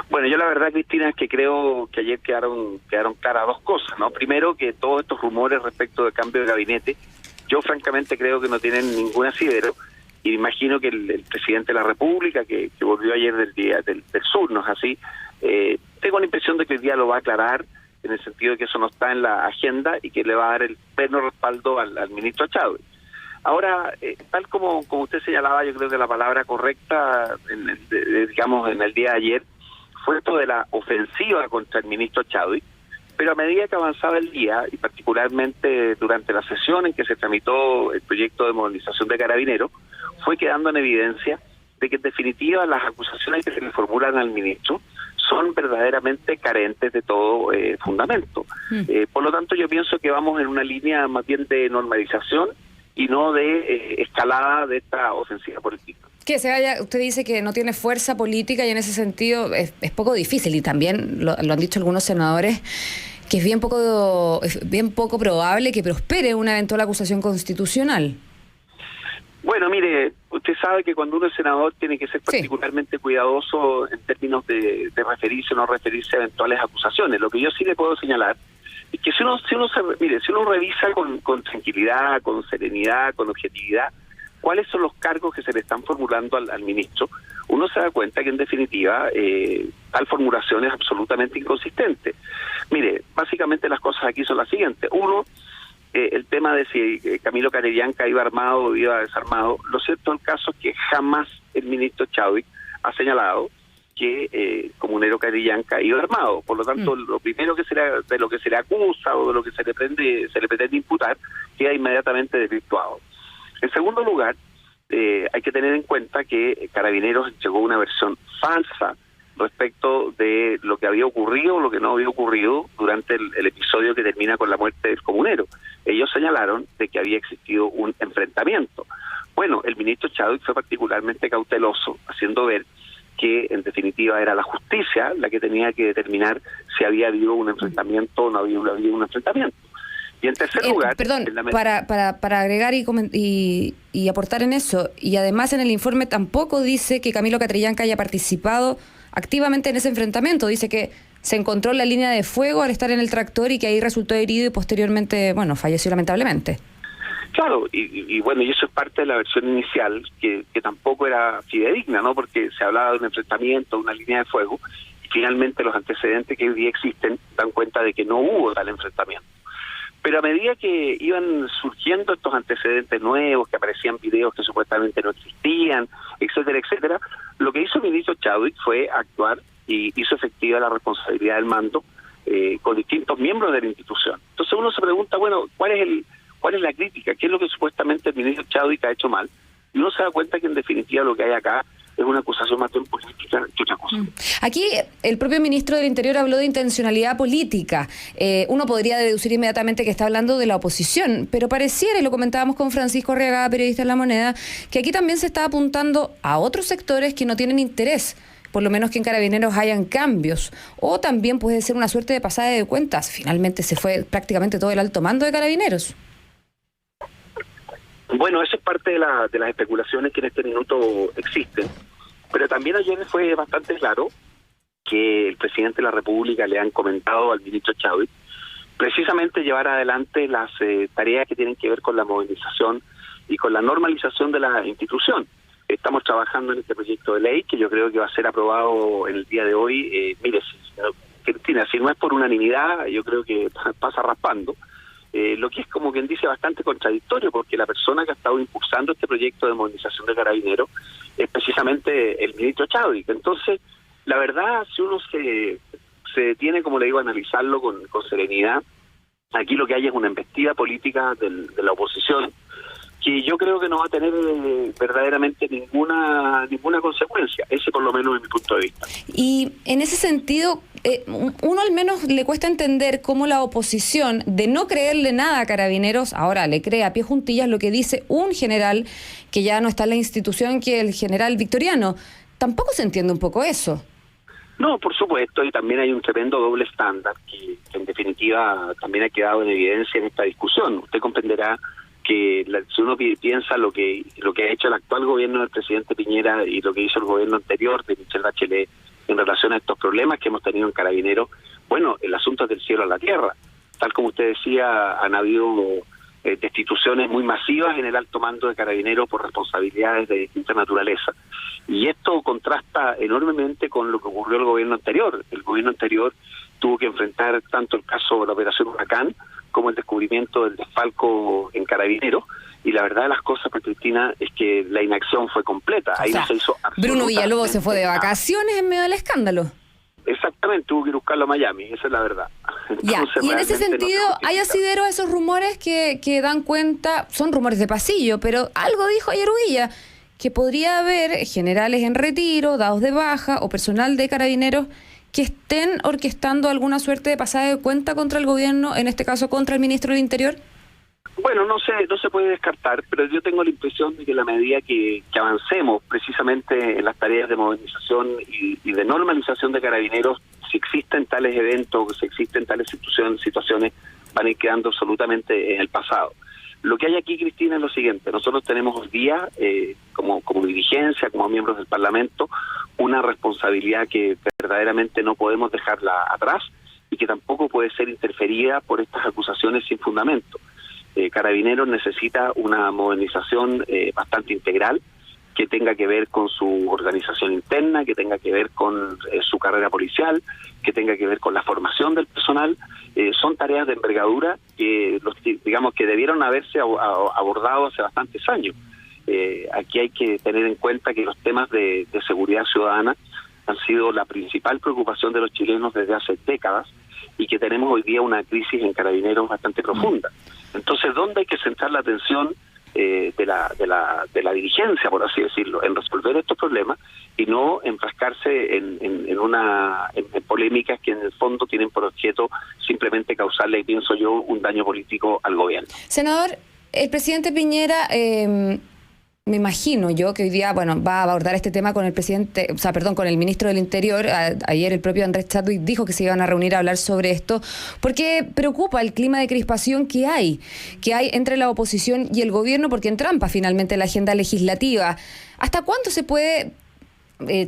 Bueno, yo la verdad, Cristina, es que creo que ayer quedaron claras dos cosas, ¿no? Primero, que todos estos rumores respecto del cambio de gabinete, yo francamente creo que no tienen ningún asidero, y me imagino que el presidente de la República, que volvió ayer del sur, ¿no es así? Tengo la impresión de que el día lo va a aclarar, en el sentido de que eso no está en la agenda y que le va a dar el pleno respaldo al ministro Chadwick. Ahora, tal como usted señalaba, yo creo que la palabra correcta, digamos, en el día de ayer, fue esto de la ofensiva contra el ministro Chadwick, pero a medida que avanzaba el día, y particularmente durante la sesión en que se tramitó el proyecto de modernización de Carabineros, fue quedando en evidencia de que en definitiva las acusaciones que se le formulan al ministro son verdaderamente carentes de todo fundamento. Por lo tanto, yo pienso que vamos en una línea más bien de normalización y no de escalada de esta ofensiva política. Que se vaya, usted dice que no tiene fuerza política y en ese sentido es poco difícil, y también lo han dicho algunos senadores, que es bien poco probable que prospere una eventual acusación constitucional. Bueno, mire, usted sabe que cuando uno es senador tiene que ser particularmente cuidadoso en términos de referirse o no referirse a eventuales acusaciones. Lo que yo sí le puedo señalar es que si uno revisa con tranquilidad, con serenidad, con objetividad, cuáles son los cargos que se le están formulando al ministro, uno se da cuenta que en definitiva tal formulación es absolutamente inconsistente. Mire, básicamente las cosas aquí son las siguientes. Uno, el tema de si Camilo Catrillanca iba armado o iba desarmado. Lo cierto del caso es que jamás el ministro Chadwick ha señalado que Comunero Catrillanca iba armado. Por lo tanto, lo primero de lo que se le acusa o de lo que se le pretende imputar queda inmediatamente desvirtuado. En segundo lugar, hay que tener en cuenta que Carabineros entregó una versión falsa respecto de lo que había ocurrido o lo que no había ocurrido durante el episodio que termina con la muerte del comunero. Ellos señalaron de que había existido un enfrentamiento. Bueno, el ministro Chadwick fue particularmente cauteloso, haciendo ver que en definitiva era la justicia la que tenía que determinar si había habido un enfrentamiento o no había habido un enfrentamiento. Y en tercer lugar... Perdón, para agregar y aportar en eso, y además en el informe tampoco dice que Camilo Catrillanca haya participado activamente en ese enfrentamiento. Dice que se encontró en la línea de fuego al estar en el tractor y que ahí resultó herido y posteriormente, bueno, falleció lamentablemente. Claro, y bueno, y eso es parte de la versión inicial, que tampoco era fidedigna, ¿no? Porque se hablaba de un enfrentamiento, de una línea de fuego, y finalmente los antecedentes que hoy día existen dan cuenta de que no hubo tal enfrentamiento. Pero a medida que iban surgiendo estos antecedentes nuevos, que aparecían videos que supuestamente no existían, etcétera, etcétera, lo que hizo el ministro Chadwick fue actuar y hizo efectiva la responsabilidad del mando con distintos miembros de la institución. Entonces uno se pregunta, bueno, ¿cuál es la crítica? ¿Qué es lo que supuestamente el ministro Chadwick ha hecho mal? Y uno se da cuenta que en definitiva lo que hay acá es una acusación más bien política que otra cosa. Aquí el propio ministro del Interior habló de intencionalidad política. Uno podría deducir inmediatamente que está hablando de la oposición, pero pareciera, y lo comentábamos con Francisco Arriagada, periodista en La Moneda, que aquí también se está apuntando a otros sectores que no tienen interés, por lo menos que en Carabineros hayan cambios, o también puede ser una suerte de pasada de cuentas. Finalmente se fue prácticamente todo el alto mando de Carabineros. Bueno, eso es parte de las especulaciones que en este minuto existen, pero también ayer fue bastante claro que el presidente de la República le han comentado al ministro Chadwick precisamente llevar adelante las tareas que tienen que ver con la modernización y con la normalización de la institución. Estamos trabajando en este proyecto de ley que yo creo que va a ser aprobado en el día de hoy. Mire, Cristina, si no es por unanimidad, yo creo que pasa raspando. Lo que es, como quien dice, bastante contradictorio, porque la persona que ha estado impulsando este proyecto de modernización de Carabineros es precisamente el ministro Chadwick. Entonces, la verdad, si uno se detiene, como le digo, a analizarlo con serenidad, aquí lo que hay es una embestida política de la oposición, que yo creo que no va a tener verdaderamente ninguna consecuencia. Ese por lo menos es mi punto de vista. Y en ese sentido, uno al menos le cuesta entender cómo la oposición, de no creerle nada a Carabineros, ahora le cree a pie juntillas lo que dice un general que ya no está en la institución, que el general Victoriano. Tampoco se entiende un poco eso. No, por supuesto, y también hay un tremendo doble estándar que en definitiva también ha quedado en evidencia en esta discusión. Usted comprenderá que si uno piensa lo que ha hecho el actual gobierno del presidente Piñera y lo que hizo el gobierno anterior de Michelle Bachelet en relación a estos problemas que hemos tenido en Carabineros. Bueno, el asunto es del cielo a la tierra. Tal como usted decía, han habido destituciones muy masivas en el alto mando de Carabineros por responsabilidades de distinta naturaleza. Y esto contrasta enormemente con lo que ocurrió el gobierno anterior. El gobierno anterior tuvo que enfrentar tanto el caso de la Operación Huracán como el descubrimiento del desfalco en Carabineros. Y la verdad de las cosas, Cristina, es que la inacción fue completa. Ahí no se hizo Bruno Villalobos se fue de vacaciones en medio del escándalo. Exactamente, tuvo que ir a buscarlo a Miami, esa es la verdad. Entonces, y en ese sentido, ¿hay asidero a esos rumores que dan cuenta? Son rumores de pasillo, pero algo dijo ayer Uvilla, que podría haber generales en retiro, dados de baja o personal de Carabineros que estén orquestando alguna suerte de pasada de cuenta contra el gobierno, en este caso contra el ministro del Interior. Bueno, no se puede descartar, pero yo tengo la impresión de que a la medida que avancemos precisamente en las tareas de modernización y de normalización de Carabineros, si existen tales eventos, si existen tales situaciones, van a ir quedando absolutamente en el pasado. Lo que hay aquí, Cristina, es lo siguiente. Nosotros tenemos hoy día, como dirigencia, como miembros del Parlamento, una responsabilidad que verdaderamente no podemos dejarla atrás y que tampoco puede ser interferida por estas acusaciones sin fundamento. Carabineros necesita una modernización bastante integral, que tenga que ver con su organización interna, que tenga que ver con su carrera policial, que tenga que ver con la formación del personal. Son tareas de envergadura que digamos que debieron haberse abordado hace bastantes años. Aquí hay que tener en cuenta que los temas de seguridad ciudadana han sido la principal preocupación de los chilenos desde hace décadas y que tenemos hoy día una crisis en Carabineros bastante profunda. Entonces, ¿dónde hay que centrar la atención de la dirigencia, por así decirlo, en resolver estos problemas y no enfrascarse en polémicas que en el fondo tienen por objeto simplemente causarle, pienso yo, un daño político al gobierno? Senador, el presidente Piñera, me imagino yo que hoy día, va a abordar este tema con el con el ministro del Interior. Ayer el propio Andrés Chadwick dijo que se iban a reunir a hablar sobre esto, porque preocupa el clima de crispación que hay entre la oposición y el gobierno, porque entrampa finalmente la agenda legislativa. ¿Hasta cuánto se puede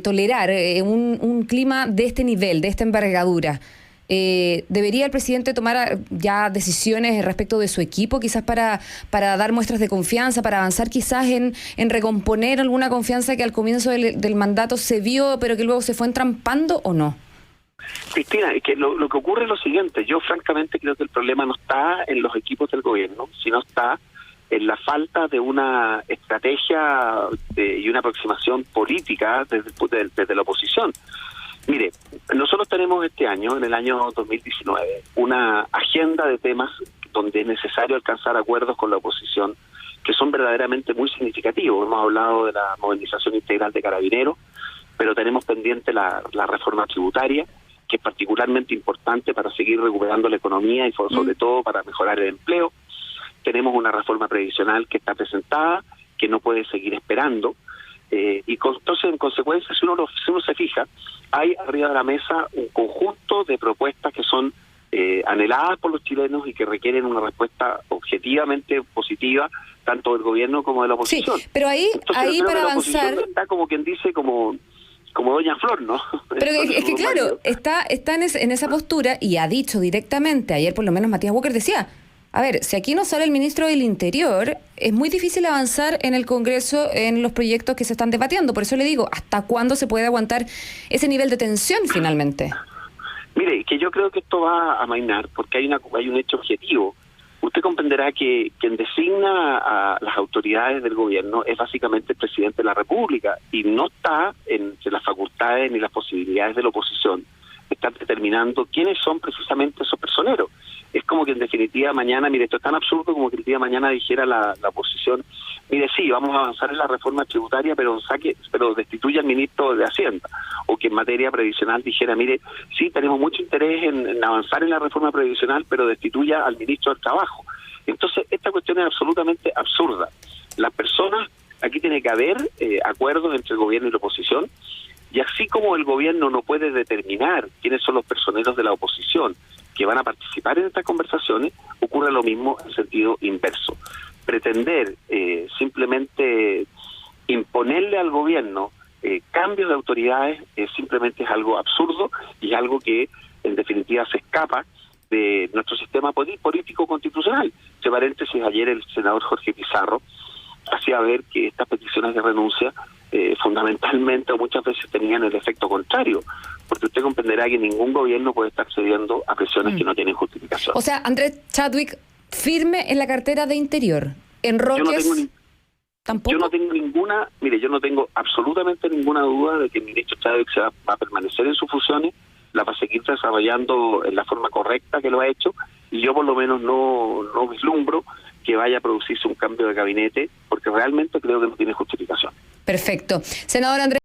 tolerar un clima de este nivel, de esta envergadura? ¿Debería el presidente tomar ya decisiones respecto de su equipo, quizás para dar muestras de confianza, para avanzar quizás en recomponer alguna confianza que al comienzo del mandato se vio, pero que luego se fue entrampando, o no? Cristina, es que lo que ocurre es lo siguiente. Yo francamente creo que el problema no está en los equipos del gobierno, sino está en la falta de una estrategia y una aproximación política desde la oposición. Mire, nosotros tenemos este año, en el año 2019, una agenda de temas donde es necesario alcanzar acuerdos con la oposición que son verdaderamente muy significativos. Hemos hablado de la modernización integral de Carabineros, pero tenemos pendiente la reforma tributaria, que es particularmente importante para seguir recuperando la economía y sobre todo para mejorar el empleo. Tenemos una reforma previsional que está presentada, que no puede seguir esperando. Entonces, en consecuencia, si uno se fija, hay arriba de la mesa un conjunto de propuestas que son anheladas por los chilenos y que requieren una respuesta objetivamente positiva, tanto del gobierno como de la oposición. Sí, pero ahí para avanzar está como quien dice, como Doña Flor, ¿no? Pero es que claro, está en esa postura y ha dicho directamente, ayer por lo menos Matías Walker decía, a ver, si aquí no sale el ministro del Interior, es muy difícil avanzar en el Congreso en los proyectos que se están debatiendo. Por eso le digo, ¿hasta cuándo se puede aguantar ese nivel de tensión finalmente? Mire, que yo creo que esto va a amainar porque hay un hecho objetivo. Usted comprenderá que quien designa a las autoridades del gobierno es básicamente el presidente de la República y no está entre las facultades ni las posibilidades de la oposición estar determinando quiénes son precisamente esos personeros. Es como que en definitiva mañana, mire, esto es tan absurdo como que el día de mañana dijera la oposición, mire, sí, vamos a avanzar en la reforma tributaria, pero destituya al ministro de Hacienda. O que en materia previsional dijera, mire, sí, tenemos mucho interés en avanzar en la reforma previsional, pero destituya al ministro del Trabajo. Entonces, esta cuestión es absolutamente absurda. Las personas, aquí tiene que haber acuerdos entre el gobierno y la oposición, y así como el gobierno no puede determinar quiénes son los personeros de la oposición que van a participar en estas conversaciones, ocurre lo mismo en sentido inverso. Pretender simplemente imponerle al gobierno cambios de autoridades simplemente es algo absurdo y es algo que en definitiva se escapa de nuestro sistema político constitucional. Entre paréntesis, ayer el senador Jorge Pizarro hacía ver que estas peticiones de renuncia fundamentalmente o muchas veces tenían el efecto contrario, porque usted comprenderá que ningún gobierno puede estar cediendo a presiones que no tienen justificación. O sea, Andrés Chadwick, firme en la cartera de Interior. En Roques, ¿tampoco? Yo no tengo ninguna, mire, yo no tengo absolutamente ninguna duda de que el ministro Chadwick va a permanecer en sus funciones, la va a seguir desarrollando en la forma correcta que lo ha hecho, y yo por lo menos no vislumbro que vaya a producirse un cambio de gabinete, porque realmente creo que no tiene justificación. Perfecto. Senador Andrés